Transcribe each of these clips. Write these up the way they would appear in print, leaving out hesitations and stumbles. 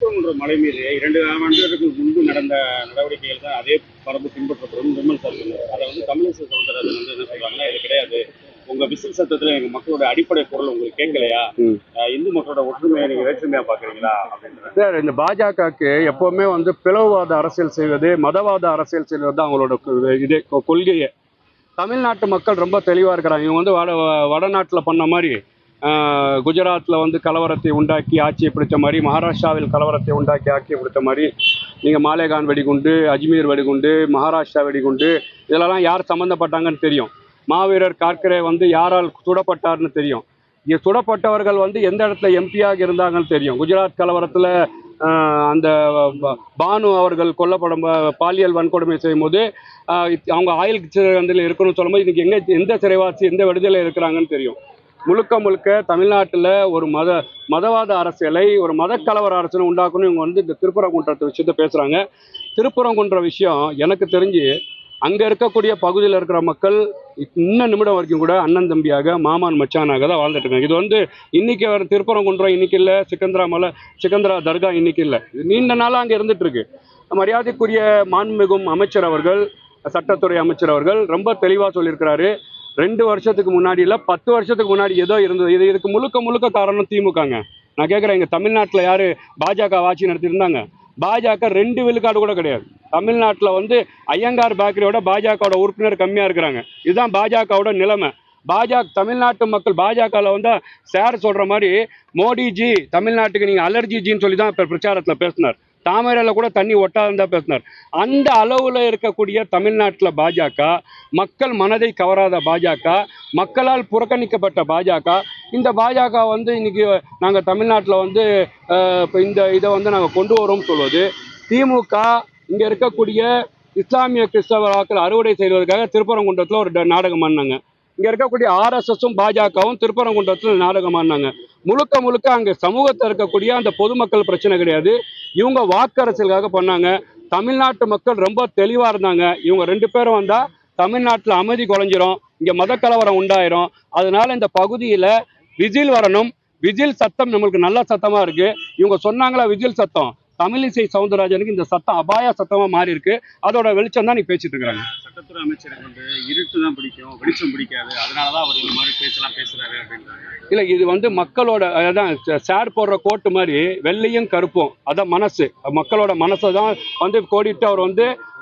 திருப்பரங்குன்றம் மலை மீது 2 ஆண்டுகளுக்கு முன்பு நடந்த நடவடிக்கைகள் தான் அதே பரப்பு பின்பற்றப்படும் நிர்மல் சார் சொன்னார். அதை வந்து தமிழிசை சவுந்தரராஜன் வந்து என்ன சொல்றாங்கன்னா, இது கிடையாது, உங்க விசில் சத்தத்துல எங்க மக்களோட அடிப்படை பொருள் உங்களுக்கு கேட்கலையா, இந்து மக்களோட ஒற்றுமையை நீங்க வேற்றுமையா பாக்குறீங்களா அப்படின்ற. இந்த பாஜகவுக்கு எப்பவுமே வந்து பிளவுவாத அரசியல் செய்வது, மதவாத அரசியல் செய்வது தான் அவங்களோட இதே கொள்கையே. தமிழ்நாட்டு மக்கள் ரொம்ப தெளிவாக இருக்கிறாங்க. இவங்க வந்து வடநாட்டில் பண்ண மாதிரி குஜராத்தில் வந்து கலவரத்தை உண்டாக்கி ஆட்சியை பிடித்த மாதிரி, மகாராஷ்டிராவில் கலவரத்தை உண்டாக்கி ஆட்சியை பிடித்த மாதிரி, நீங்கள் மாலேகான் வெடிகுண்டு, அஜ்மீர் வெடிகுண்டு, மகாராஷ்டிரா வெடிகுண்டு, இதிலெல்லாம் யார் சம்மந்தப்பட்டாங்கன்னு தெரியும். மாவீரர் கார்கரே வந்து யாரால் சுடப்பட்டார்னு தெரியும். இங்கே சுடப்பட்டவர்கள் வந்து எந்த இடத்துல எம்பியாக இருந்தாங்கன்னு தெரியும். குஜராத் கலவரத்தில் அந்த பானு அவர்கள் கொல்லப்படும், பாலியல் வன்கொடுமை செய்யும் போது அவங்க ஆயுள் சிறையில் இருக்கணும்னு சொல்லும்போது இன்றைக்கி எந்த சிறைவாசி எந்த விடுதலை இருக்கிறாங்கன்னு தெரியும். முழுக்க முழுக்க தமிழ்நாட்டில் ஒரு மதவாத அரசியலை, ஒரு மதக்கலவர அரசியலை உண்டாக்கணும் இவங்க வந்து இந்த திருப்பரங்குன்றத்தை விஷயத்த பேசுகிறாங்க. திருப்பரங்குன்ற விஷயம் எனக்கு தெரிஞ்சு அங்கே இருக்கக்கூடிய பகுதியில் இருக்கிற மக்கள் இன்னும் நிமிடம் வரைக்கும் கூட அண்ணன் தம்பியாக, மாமான் மச்சானாக தான் வாழ்ந்துட்டு இருக்காங்க. இது வந்து இன்னைக்கு வர திருப்பரங்குன்றம் இன்னைக்கு இல்லை, சிக்கந்தரா தர்கா இன்னைக்கு இல்லை, இது நீண்ட நாளாக அங்கே இருந்துட்டு இருக்கு. மரியாதைக்குரிய மாண்புமிகும் அமைச்சர் அவர்கள், சட்டத்துறை அமைச்சர் அவர்கள் ரொம்ப தெளிவாக சொல்லியிருக்கிறாரு. 2 வருஷத்துக்கு முன்னாடி இல்லை, 10 வருஷத்துக்கு முன்னாடி ஏதோ இருந்தது. இதுக்கு முழுக்க காரணம் திமுகங்க. நான் கேட்குறேன், இங்கே தமிழ்நாட்டில் யார் பாஜக ஆட்சி நடத்தியிருந்தாங்க? பாஜக 2 விழுக்காடு கூட கிடையாது. தமிழ்நாட்டில் வந்து ஐயங்கார் பேக்கரியோட பாஜகவோட உறுப்பினர் கம்மியாக இருக்கிறாங்க. இதுதான் பாஜகவோட நிலைமை. தமிழ்நாட்டு மக்கள் பாஜகவில் வந்து சார் சொல்கிற மாதிரி மோடிஜி தமிழ்நாட்டுக்கு நீங்கள் அலர்ஜிஜின்னு சொல்லி தான் இப்போ பிரச்சாரத்தில் பேசினார். தாமரையில் கூட தண்ணி ஒட்டாதான் தான் பேசினார். அந்த அளவில் இருக்கக்கூடிய தமிழ்நாட்டில் பாஜக, மக்கள் மனதை கவராத பாஜக, மக்களால் புறக்கணிக்கப்பட்ட பாஜக, இந்த பாஜக வந்து இன்னைக்கு நாங்கள் தமிழ்நாட்டில் வந்து இப்போ இதை வந்து நாங்கள் கொண்டு வரோம்னு சொல்வது, திமுக இங்கே இருக்கக்கூடிய இஸ்லாமிய கிறிஸ்தவ வாக்கள் அறுவடை செய்வதற்காக திருப்பரங்குன்றத்தில் ஒரு நாடகம் பண்ணாங்க. இங்கே இருக்கக்கூடிய ஆர்எஸ்எஸும் பாஜகவும் திருப்பரங்குன்றத்தில் நாடகம் ஆடினாங்க. முழுக்க அங்கே சமூகத்தில் இருக்கக்கூடிய அந்த பொதுமக்கள் பிரச்சனை கிடையாது, இவங்க வாக்கு அரசியலுக்காக பண்ணாங்க. தமிழ்நாட்டு மக்கள் ரொம்ப தெளிவாக இருந்தாங்க. இவங்க 2 பேரும் வந்தால் தமிழ்நாட்டில் அமைதி குறைஞ்சிரும், இங்கே மதக்கலவரம் உண்டாயிரும். அதனால இந்த பகுதியில் விஜில் வரணும். விஜில் சத்தம் நம்மளுக்கு நல்ல சத்தமாக இருக்குது. இவங்க சொன்னாங்களா விஜில் சத்தம், தமிழிசை சவுந்தரராஜனுக்கு இந்த சத்தம் அபாய சத்தமாக மாறி இருக்கு. அதோட வெளிச்சம் தான் நீ பேசிட்டு இருக்கிறாங்க. சட்டத்துறை அமைச்சருக்கு வந்து இருட்டு தான் பிடிக்கும், வெளிச்சம் பிடிக்காது, அதனாலதான் அவர் இந்த மாதிரி பேசலாம் பேசுறாரு அப்படின்றாங்க. இல்லை, இது வந்து மக்களோட அதான் சேர் போடுற கோட்டு மாதிரி வெள்ளையும் கருப்பும், அதான் மனசு, மக்களோட மனசை தான் வந்து கோடிட்டு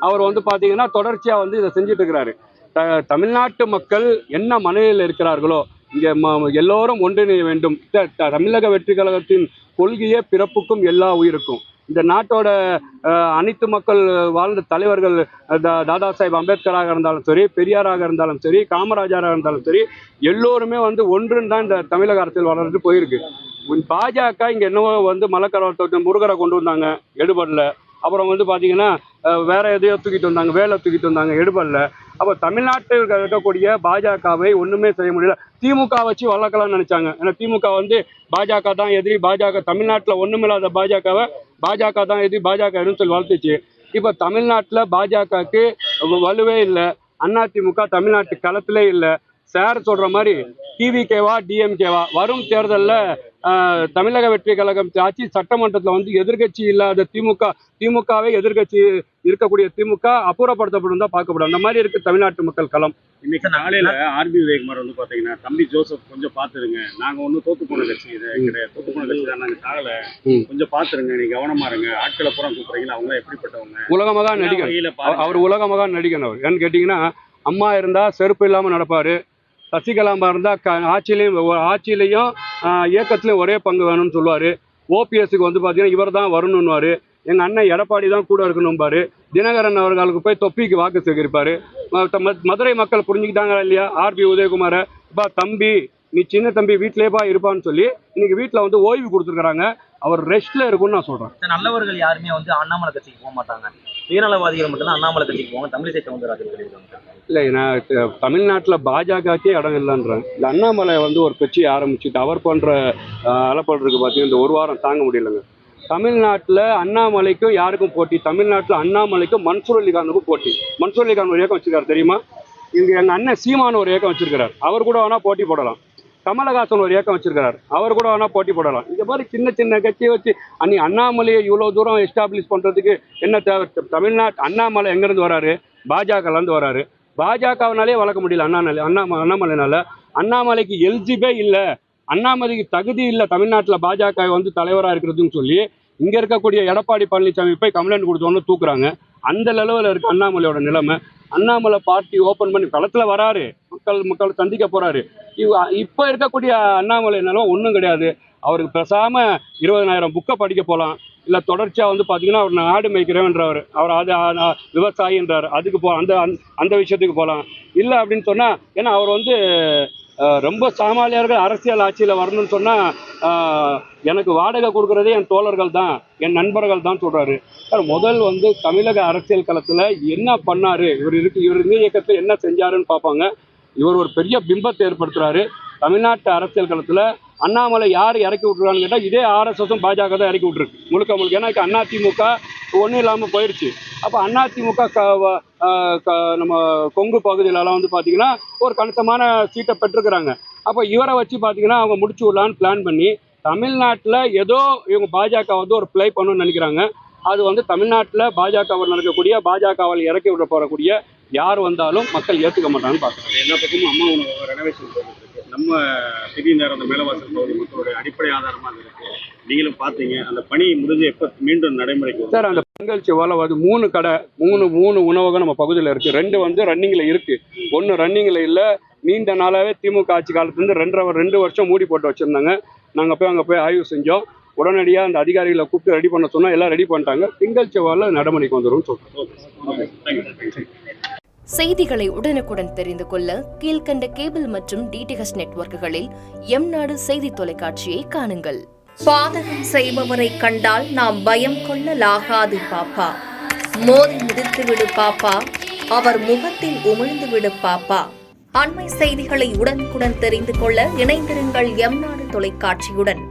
அவர் வந்து பார்த்தீங்கன்னா தொடர்ச்சியாக வந்து இதை செஞ்சுட்டு இருக்கிறாரு. தமிழ்நாட்டு மக்கள் என்ன மனநிலையில் இருக்கிறார்களோ, இங்கே எல்லோரும் ஒன்றிணைய வேண்டும். தமிழக வெற்றி கழகத்தின் கொள்கையே பிறப்புக்கும் எல்லா உயிருக்கும். இந்த நாட்டோட அனைத்து மக்கள் வாழ்ந்த தலைவர்கள், தாதா சாஹேப் அம்பேத்கராக இருந்தாலும் சரி, பெரியாராக இருந்தாலும் சரி, காமராஜராக இருந்தாலும் சரி, எல்லோருமே வந்து ஒன்றுன்னு தான் இந்த தமிழக அரசியல் வளர்ந்து போயிருக்கு. பாஜக இங்கே என்னவோ வந்து மலக்கரவத்தை முருகரை கொண்டு வந்தாங்க, எடுபடல. அப்புறம் வந்து பார்த்தீங்கன்னா வேற எதையோ தூக்கிட்டு வந்தாங்க, வேலை தூக்கிட்டு வந்தாங்க, எடுபடல. அப்போ தமிழ்நாட்டில் இருக்கக்கூடிய பாஜகவை ஒன்றுமே செய்ய முடியல. திமுக வச்சு வளர்க்கலாம்னு நினைச்சாங்க. ஏன்னா திமுக வந்து பாஜக தான் எதிரி, பாஜக தமிழ்நாட்டில் ஒன்றுமில்லாத பாஜக தான் எதிரி, பாஜக சொல்லி வளர்த்துச்சு. இப்போ தமிழ்நாட்டில் பாஜகவுக்கு வலுவே இல்லை. அதிமுக தமிழ்நாட்டு களத்திலே இல்லை. சார் சொல்கிற மாதிரி டிவிகேவா டிஎம்கேவா வரும் தேர்தலில் தமிழக வெற்றி கழகம் ஆட்சி சட்டமன்றத்தில் வந்து எதிர்கட்சி இல்லாத திமுகவை எதிர்கட்சி இருக்கக்கூடிய திமுக அப்புறப்படுத்தப்படும் தான் பார்க்கப்படும். அந்த மாதிரி இருக்கு தமிழ்நாட்டு மக்கள் களம். இன்னைக்கு காலையில ஆர்பி உதயகுமார் வந்து பாத்தீங்கன்னா, தம்பி ஜோசப் கொஞ்சம் பாத்துருங்க, நாங்க ஒன்னும் தோத்து போன கட்சி கிடையாது, தோத்து போன கட்சி தான், நாங்க சாகல, கொஞ்சம் பாத்துருங்க, நீங்க கவனமா இருங்க, ஆட்களை பூரா கூப்பிடுறீங்களா, அவங்க எப்படிப்பட்டவங்க, உலகமாக நடிகன் அவர், உலகமாக நடிகன் அவர். ஏன்னு கேட்டீங்கன்னா, அம்மா இருந்தா செருப்பு இல்லாம நடப்பாரு, சசிகலாமா இருந்தால் ஆட்சியிலையும் இயக்கத்துலையும் ஒரே பங்கு வேணும்னு சொல்லுவார். ஓபிஎஸ்க்கு வந்து பார்த்தீங்கன்னா இவர் தான் வரணும்னுவார். எங்கள் அண்ணன் எடப்பாடி தான் கூட இருக்கணும்பாரு. தினகரன் அவர்களுக்கு போய் தொப்பிக்கு வாக்கு சேகரிப்பார். மதுரை மக்கள் புரிஞ்சுக்கிட்டாங்களா இல்லையா ஆர்பி உதயகுமாரை? இப்போ தம்பி நீ சின்ன தம்பி வீட்டிலேப்பா இருப்பான்னு சொல்லி இன்னைக்கு வீட்டில் வந்து ஓய்வு கொடுத்துருக்குறாங்க. அவர் ரெஸ்ட்ல இருக்கும்னு நான் சொல்கிறேன். நல்லவர்கள் யாருமே வந்து அண்ணாமலை கட்சிக்கு போக மாட்டாங்க, சுயநலவாதிகள் மட்டும்தான் அண்ணாமலை கட்சிக்கு போவாங்க. தமிழிசை சவுந்தரராஜன் சொல்லியிருக்காங்க. இல்லை, நான் தமிழ்நாட்டில் பாஜகக்கே இடம் இல்லைன்றேன். இந்த அண்ணாமலை வந்து ஒரு கட்சியை ஆரம்பிச்சுட்டு அவர் பண்ணுற அலப்படுறதுக்கு பார்த்தீங்கன்னா இந்த ஒரு வாரம் தாங்க முடியலைங்க. தமிழ்நாட்டில் அண்ணாமலைக்கும் யாருக்கும் போட்டி? தமிழ்நாட்டில் அண்ணாமலைக்கும் மன்சூர் அலிகானுக்கும் போட்டி. மன்சூர் அலிகான் ஒரு இயக்கம் வச்சிருக்காரு தெரியுமா? இங்கே எங்கள் அண்ணன் சீமான ஒரு இயக்கம் வச்சிருக்கிறார். அவர் கூட வேணால் போட்டி போடலாம். கமலஹாசன் ஒரு இயக்கம் வச்சிருக்காரு, அவர் கூட வேணா போட்டி போடலாம். இந்த மாதிரி சின்ன சின்ன கட்சியை வச்சு அன்னி அண்ணாமலையை இவ்வளோ தூரம் எஸ்டாப்ளிஷ் பண்ணுறதுக்கு என்ன தேவை? தமிழ்நாட்டு அண்ணாமலை எங்கேருந்து வராரு? பாஜகலேருந்து வராரு. பாஜகவினாலே வளர்க்க முடியல அண்ணாமலைனால. அண்ணாமலைக்கு எல்ஜிபே இல்லை, அண்ணாமலைக்கு தகுதி இல்லை தமிழ்நாட்டில் பாஜக வந்து தலைவராக இருக்கிறதுன்னு சொல்லி இங்கே இருக்கக்கூடிய எடப்பாடி பழனிசாமி போய் கம்ப்ளைண்ட் கொடுத்தோன்னு தூக்குறாங்க. அந்த லெவலில் இருக்குது அண்ணாமலையோட நிலைமை. அண்ணாமலை பார்ட்டி ஓப்பன் பண்ணி களத்தில் வராரு, மக்கள் சந்திக்க போகிறாரு. இப்போ இருக்கக்கூடிய அண்ணாமலை நிலைமை ஒன்றும் கிடையாது. அவருக்கு பேசாமல் 20,000 புக்கை படிக்க போகலாம். இல்லை தொடர்ச்சியாக வந்து பார்த்தீங்கன்னா அவர் நாடு மேய்க்கிறேன்றவர், அவர் அது விவசாயின்றார், அதுக்கு அந்த விஷயத்துக்கு போகலாம். இல்லை அப்படின்னு சொன்னால், ஏன்னா அவர் வந்து ரொம்ப சாமானியர்கள் அரசியல் ஆட்சியில் வரணும்னு சொன்னால் எனக்கு வாடகை கொடுக்குறதே என் தோழர்கள் தான், என் நண்பர்கள் தான் சொல்கிறாரு. முதல் வந்து தமிழக அரசியல் களத்தில் என்ன பண்ணார், இவர் இந்த இயக்கத்தில் என்ன செஞ்சாருன்னு பார்ப்பாங்க. இவர் ஒரு பெரிய பிம்பத்தை ஏற்படுத்துகிறாரு தமிழ்நாட்டு அரசியல் களத்தில். அண்ணாமலை யார் இறக்கி விட்ருக்கான்னு கேட்டால் இதே ஆர்எஸ்எஸும் பாஜக தான் இறக்கி விட்ருக்கு முழுக்க. ஏன்னா அதிமுக ஒன்றும் இல்லாமல் போயிடுச்சு. அப்போ அதிமுக நம்ம கொங்கு பகுதியிலலாம் வந்து பார்த்திங்கன்னா ஒரு கணிசமான சீட்டை பெற்றுக்கிறாங்க. அப்போ இவரை வச்சு பார்த்திங்கன்னா அவங்க முடிச்சு விடலான்னு பிளான் பண்ணி தமிழ்நாட்டில் ஏதோ இவங்க பாஜக வந்து ஒரு ப்ளே பண்ணணும்னு நினைக்கிறாங்க. அது வந்து தமிழ்நாட்டில் பாஜகவில் நடக்கக்கூடிய, பாஜகவில் இறக்கி விட போகக்கூடிய யார் வந்தாலும் மக்கள் ஏற்றுக்க மாட்டாங்கன்னு பார்க்குறாங்க. எல்லா பக்கமும் அம்மா உணவு ரெனோவேஷன் போயிட்டு இருக்கு. நம்ம திடீர் நேரம் அந்த மேலவாசல் பகுதி மக்களுடைய அடிப்படை ஆதாரமாக இருக்கு. நீங்களும் பார்த்தீங்க, அந்த பணி முடிஞ்சு எப்போ மீண்டும் நடைமுறைக்கு சார்? அந்த பொங்கல் செவ்வாயில் வந்து 3 கடை, 3 உணவகம் நம்ம பகுதியில் இருக்குது. 2 வந்து ரன்னிங்கில் இருக்குது, 1 ரன்னிங்கில் இல்லை. நீண்ட நாளாகவே திமுக ஆட்சி காலத்துலேருந்து 2 வருஷம் மூடி போட்டு வச்சுருந்தாங்க. நாங்கள் அங்கே போய் ஆய்வு செஞ்சோம். உடனடியாக அந்த அதிகாரிகளை கூப்பிட்டு ரெடி பண்ண சொன்னால் எல்லாம் ரெடி பண்ணிட்டாங்க. திங்கள் செவ்வாயில் நடைமுறைக்கு வந்துடும் சொல்கிறோம். செய்திகளை உடனுக்குடன் தெரிந்து கொள்ள கீழ்கண்ட கேபிள் மற்றும் டிடிஹெச் நெட்வொர்க்குகளில் எம்நாடு செய்தி தொலைக்காட்சியை காணுங்கள். பாதகம் செய்பவரை கண்டால் நாம் பயம் கொள்ளலாகாது பாப்பா. மோதி மிதித்து விடு பாப்பா, அவர் முகத்தில் உமிழ்ந்து விடு பாப்பா. அண்மை செய்திகளை உடனுக்குடன் தெரிந்து கொள்ள இணைந்திருங்கள் எம்நாடு தொலைக்காட்சியுடன்.